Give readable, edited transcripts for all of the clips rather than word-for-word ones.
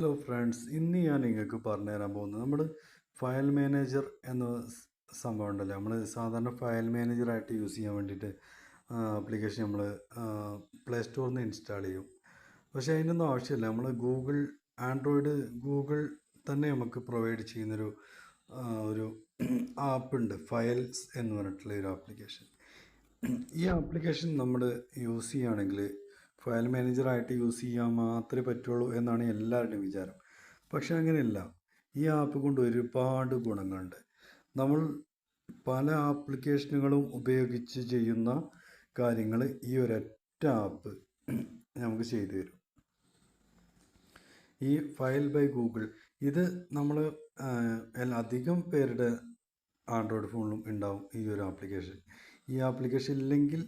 Hello friends, ഇന്ന് ഞാൻ നിങ്ങൾക്ക് പറഞ്ഞു തരാൻ പോകുന്നത് നമ്മൾ ഫയൽ മാനേജർ എന്ന സംഭവം ഉണ്ടല്ലോ. നമ്മൾ സാധാരണ ഫയൽ മാനേജറായിട്ട് യൂസ് ചെയ്യാൻ വേണ്ടിയിട്ട് ആപ്ലിക്കേഷൻ നമ്മൾ പ്ലേ സ്റ്റോറിൽ നിന്ന് ഇൻസ്റ്റാൾ ചെയ്യും. പക്ഷേ അതിനൊന്നും ആവശ്യമില്ല. നമ്മൾ ആൻഡ്രോയിഡ് ഗൂഗിൾ തന്നെ നമുക്ക് പ്രൊവൈഡ് ചെയ്യുന്നൊരു ഒരു ആപ്പുണ്ട്, ഫയൽസ് എന്ന് പറഞ്ഞിട്ടുള്ള ഒരു ആപ്ലിക്കേഷൻ. ഈ ആപ്ലിക്കേഷൻ നമ്മൾ യൂസ് ചെയ്യുകയാണെങ്കിൽ ഫയൽ മാനേജറായിട്ട് യൂസ് ചെയ്യാൻ മാത്രമേ പറ്റുള്ളൂ എന്നാണ് എല്ലാവരുടെയും വിചാരം. പക്ഷെ അങ്ങനെയല്ല. ഈ ആപ്പ് കൊണ്ട് ഒരുപാട് ഗുണങ്ങളുണ്ട്. നമ്മൾ പല ആപ്ലിക്കേഷനുകളും ഉപയോഗിച്ച് ചെയ്യുന്ന കാര്യങ്ങൾ ഈ ഒരൊറ്റ ആപ്പ് നമുക്ക് ചെയ്തു തരും. ഈ ഫയൽ ബൈ ഗൂഗിൾ ഇത് നമ്മൾ അധികം പേരുടെ ആൻഡ്രോയിഡ് ഫോണിലും ഉണ്ടാവും ഈ ഒരു ആപ്ലിക്കേഷൻ. ഈ ആപ്ലിക്കേഷൻ ഇല്ലെങ്കിൽ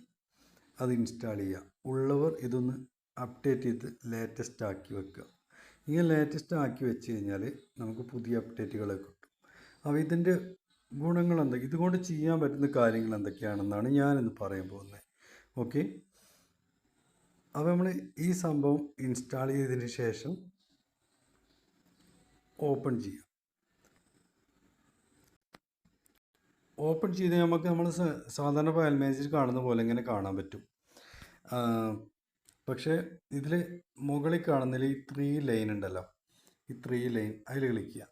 അത് ഇൻസ്റ്റാൾ ചെയ്യുക. ഉള്ളവർ ഇതൊന്ന് അപ്ഡേറ്റ് ചെയ്ത് ലേറ്റസ്റ്റ് ആക്കി വെക്കുക. ഇങ്ങനെ ലേറ്റസ്റ്റ് ആക്കി വെച്ച് കഴിഞ്ഞാൽ നമുക്ക് പുതിയ അപ്ഡേറ്റുകളൊക്കെ കിട്ടും. അപ്പോൾ ഇതിൻ്റെ ഗുണങ്ങൾ എന്തൊക്കെ, ഇതുകൊണ്ട് ചെയ്യാൻ പറ്റുന്ന കാര്യങ്ങൾ എന്തൊക്കെയാണെന്നാണ് ഞാനിന്ന് പറയാൻ പോകുന്നത്. ഓക്കെ, അപ്പോൾ നമ്മൾ ഈ സംഭവം ഇൻസ്റ്റാൾ ചെയ്തതിന് ശേഷം ഓപ്പൺ ചെയ്യാം. ഓപ്പൺ ചെയ്ത് നമ്മൾ സാധാരണ ഫയൽ മാനേജർ കാണുന്ന പോലെ ഇങ്ങനെ കാണാൻ പറ്റും. പക്ഷേ ഇതിൽ മുകളിൽ കാണുന്നതിൽ ഈ 3 ലൈൻ ഉണ്ടല്ലോ, ഈ 3 ലൈൻ അതിൽ ക്ലിക്ക് ചെയ്യുക.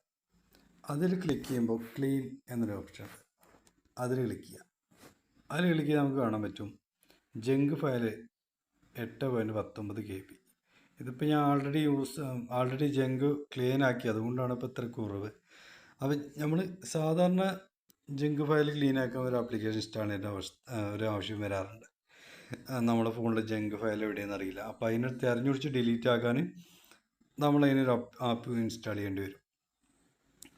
അതിൽ ക്ലിക്ക് ചെയ്യുമ്പോൾ ക്ലീൻ എന്നൊരു ഓപ്ഷൻ ഉണ്ട്, അതിൽ ക്ലിക്ക് ചെയ്യുക. അതിൽ ക്ലിക്ക് ചെയ്താൽ നമുക്ക് കാണാൻ പറ്റും ജങ്ക് ഫയൽ 8.19 KB. ഇതിപ്പോൾ ഞാൻ ആൾറെഡി ജങ്ക് ക്ലീൻ ആക്കി, അതുകൊണ്ടാണ് ഇപ്പോൾ ഇത്ര കുറവ്. അപ്പം നമ്മൾ സാധാരണ ജങ്ക് ഫയൽ ക്ലീൻ ആക്കാൻ ഒരു ആപ്ലിക്കേഷൻ ഇൻസ്റ്റാൾ ചെയ്യേണ്ട ഒരു ആവശ്യം വരാറുണ്ട്. നമ്മുടെ ഫോണിൽ ജങ്ക് ഫയൽ എവിടെയെന്ന് അറിയില്ല. അപ്പോൾ അതിനെ തിരഞ്ഞുപിടിച്ച് ഡിലീറ്റ് ആക്കാൻ നമ്മൾ അതിനൊരു ആപ്പ് ഇൻസ്റ്റാൾ ചെയ്യേണ്ടി വരും.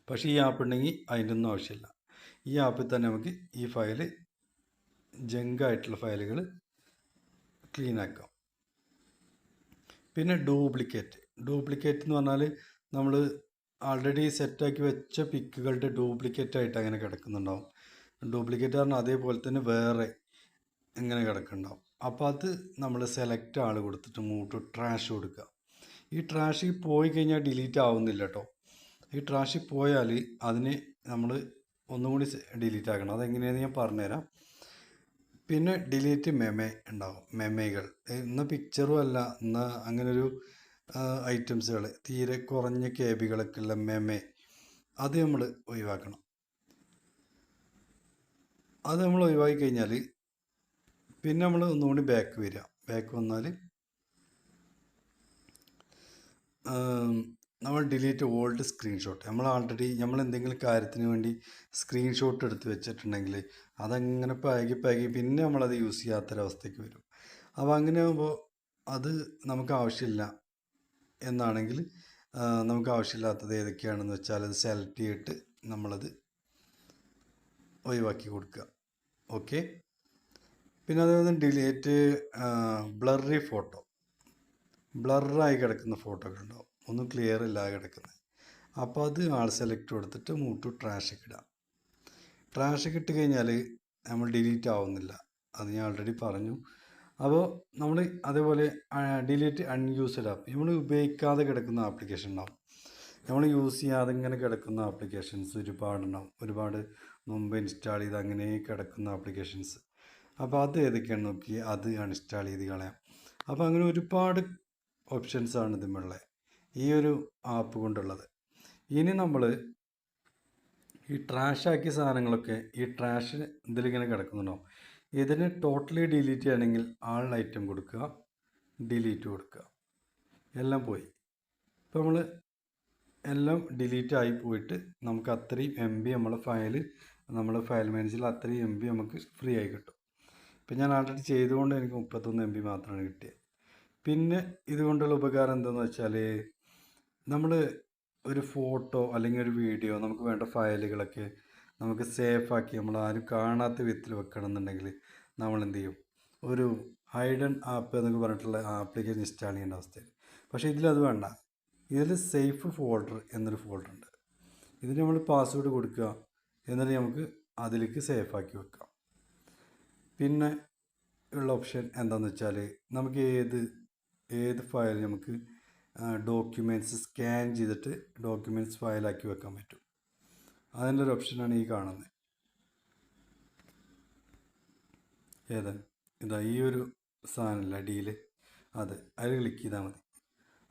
പക്ഷേ ഈ ആപ്പ് ഉണ്ടെങ്കിൽ അതിൻ്റെ ഒന്നും ആവശ്യമില്ല. ഈ ആപ്പിൽ തന്നെ നമുക്ക് ഈ ഫയൽ ജങ്കായിട്ടുള്ള ഫയലുകൾ ക്ലീൻ ആക്കാം. പിന്നെ ഡ്യൂപ്ലിക്കേറ്റ് എന്ന് പറഞ്ഞാൽ നമ്മൾ ആൾറെഡി സെറ്റാക്കി വെച്ച പിക്കുകളുടെ ഡ്യൂപ്ലിക്കേറ്റ് ആയിട്ട് അങ്ങനെ കിടക്കുന്നുണ്ടാവും. ഡ്യൂപ്ലിക്കേറ്റ് പറഞ്ഞാൽ അതേപോലെ തന്നെ വേറെ ഇങ്ങനെ കിടക്കുന്നുണ്ടാവും. അപ്പോൾ അത് നമ്മൾ സെലക്ട് ആൾ കൊടുത്തിട്ട് മൂവ് ട്രാഷ് കൊടുക്കുക. ഈ ട്രാഷിൽ പോയി കഴിഞ്ഞാൽ ഡിലീറ്റ് ആവുന്നില്ല കേട്ടോ. ഈ ട്രാഷിൽ പോയാൽ അതിന് നമ്മൾ ഒന്നുകൂടി ഡിലീറ്റ് ആക്കണം. അതെങ്ങനെയാണെന്ന് ഞാൻ പറഞ്ഞുതരാം. പിന്നെ ഡിലീറ്റ് ഉണ്ടാവും, മെമ്മകൾ. ഇന്ന് പിക്ചറും അല്ല, ഇന്ന് അങ്ങനൊരു ഐറ്റംസുകൾ തീരെ കുറഞ്ഞ കേബികളൊക്കെ ഉള്ള അത് നമ്മൾ ഒഴിവാക്കണം. അത് നമ്മൾ ഒഴിവാക്കി കഴിഞ്ഞാൽ പിന്നെ നമ്മൾ ഒന്നുകൂടി ബാക്ക് വന്നാൽ നമ്മൾ ഡിലീറ്റ് ഓൾഡ് സ്ക്രീൻഷോട്ട്. നമ്മൾ എന്തെങ്കിലും കാര്യത്തിന് വേണ്ടി സ്ക്രീൻഷോട്ട് എടുത്ത് വെച്ചിട്ടുണ്ടെങ്കിൽ അതങ്ങനെ പഴകി പിന്നെ നമ്മളത് യൂസ് ചെയ്യാത്തൊരവസ്ഥയ്ക്ക് വരും. അപ്പോൾ അങ്ങനെ ആകുമ്പോൾ അത് നമുക്ക് ആവശ്യമില്ല എന്നാണെങ്കിൽ നമുക്ക് ആവശ്യമില്ലാത്തത് ഏതൊക്കെയാണെന്ന് വെച്ചാൽ അത് സെലക്ട് ചെയ്തിട്ട് നമ്മളത് ഒഴിവാക്കി കൊടുക്കുക. ഓക്കെ, പിന്നെ അതേപോലെ ഡിലീറ്റ് ബ്ലറി ഫോട്ടോ. ബ്ലറായി കിടക്കുന്ന ഫോട്ടോകൾ ഉണ്ടാവും, ഒന്നും ക്ലിയർ ഇല്ലാതെ കിടക്കുന്നത്. അപ്പോൾ അത് സെലക്ട് കൊടുത്തിട്ട് മൂവ് ട്രാഷൊക്കെ ഇടാം. ട്രാഷൊക്കെ ഇട്ട് കഴിഞ്ഞാൽ നമ്മൾ ഡിലീറ്റ് ആവുന്നില്ല, അത് ഞാൻ ഓൾറെഡി പറഞ്ഞു. അപ്പോൾ നമ്മൾ അതേപോലെ ഡിലീറ്റ് അൺയൂസ്ഡ് ആപ്പ്. നമ്മൾ ഉപയോഗിക്കാതെ കിടക്കുന്ന ആപ്ലിക്കേഷൻ ഉണ്ടാവും, നമ്മൾ യൂസ് ചെയ്യാതെ ഇങ്ങനെ കിടക്കുന്ന ആപ്ലിക്കേഷൻസ് ഒരുപാട് മുമ്പ് ഇൻസ്റ്റാൾ ചെയ്ത് അങ്ങനെ കിടക്കുന്ന ആപ്ലിക്കേഷൻസ്. അപ്പോൾ അത് ഏതൊക്കെയാണെന്ന് നോക്കി അത് അൺഇൻസ്റ്റാൾ ചെയ്ത് കളയാം. അപ്പോൾ അങ്ങനെ ഒരുപാട് ഓപ്ഷൻസാണ് ഇതിലുള്ള ഈ ഒരു ആപ്പ് കൊണ്ടുള്ളത്. ഇനി നമ്മൾ ഈ ട്രാഷാക്കിയ സാധനങ്ങളൊക്കെ ഈ ട്രാഷ് ഇതിലിങ്ങനെ കിടക്കുന്നുണ്ടാവും. ഇതിന് ടോട്ടലി ഡിലീറ്റ് ചെയ്യണമെങ്കിൽ ഐറ്റം കൊടുക്കുക, ഡിലീറ്റ് കൊടുക്കുക. എല്ലാം പോയി. ഇപ്പോൾ നമ്മൾ എല്ലാം ഡിലീറ്റ് ആയി പോയിട്ട് നമുക്ക് അത്രയും MB നമ്മൾ ഫയൽ മാനേജറിൽ അത്രയും MB നമുക്ക് ഫ്രീ ആയി കിട്ടും. ഇപ്പം ഞാൻ ആൾറെഡി ചെയ്തുകൊണ്ട് എനിക്ക് 31 MB മാത്രമാണ് കിട്ടിയത്. പിന്നെ ഇതുകൊണ്ടുള്ള ഉപകാരം എന്താണെന്ന് വെച്ചാൽ നമ്മൾ ഒരു ഫോട്ടോ അല്ലെങ്കിൽ ഒരു വീഡിയോ, നമുക്ക് വേണ്ട ഫയലുകളൊക്കെ നമുക്ക് സേഫാക്കി നമ്മൾ ആരും കാണാത്ത വിധത്തിൽ വെക്കണം എന്നുണ്ടെങ്കിൽ നമ്മൾ എന്ത് ചെയ്യും, ഒരു ഹൈഡൻ ആപ്പ് എന്നൊക്കെ പറഞ്ഞിട്ടുള്ള ആപ്ലിക്കേഷൻ ഇൻസ്റ്റാൾ ചെയ്യേണ്ട അവസ്ഥയാണ്. പക്ഷേ ഇതിലത് വേണ്ട. ഇതിൽ സേഫ് ഫോൾഡർ എന്നൊരു ഫോൾഡർ ഉണ്ട്. ഇതിന് നമ്മൾ പാസ്വേഡ് കൊടുക്കുക, എന്നിട്ട് നമുക്ക് അതിലേക്ക് സേഫാക്കി വെക്കാം. പിന്നെ ഉള്ള ഓപ്ഷൻ എന്താണെന്ന് വെച്ചാൽ നമുക്ക് ഏത് ഫയൽ നമുക്ക് ഡോക്യുമെൻറ്റ്സ് സ്കാൻ ചെയ്തിട്ട് ഡോക്യുമെൻറ്റ്സ് ഫയലാക്കി വെക്കാൻ പറ്റും. അതിൻ്റെ ഒരു ഓപ്ഷനാണ് ഈ കാണുന്നത്. ഏതാ ഇതാ ഈ ഒരു സാധനമില്ല അടിയിൽ, അത് അതിൽ ക്ലിക്ക് ചെയ്താൽ മതി.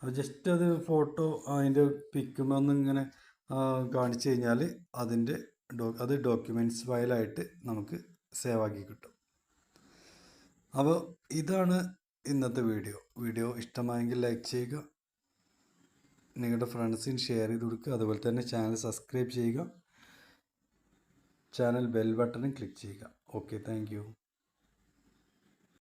അപ്പോൾ ജസ്റ്റ് അത് ഫോട്ടോ അതിൻ്റെ പിക്കുമ്പോൾ ഇങ്ങനെ കാണിച്ചു കഴിഞ്ഞാൽ അത് ഡോക്യുമെൻറ്റ്സ് ഫയലായിട്ട് നമുക്ക് സേവ് ആക്കി കിട്ടും. അപ്പോൾ ഇതാണ് ഇന്നത്തെ വീഡിയോ ഇഷ്ടമായെങ്കിൽ ലൈക്ക് ചെയ്യുക, നിങ്ങളുടെ ഫ്രണ്ട്സിന് ഷെയർ ചെയ്ത് കൊടുക്കുക. അതുപോലെ തന്നെ ചാനൽ സബ്സ്ക്രൈബ് ചെയ്യുക, ചാനൽ ബെൽ ബട്ടണും ക്ലിക്ക് ചെയ്യുക. Okay, thank you.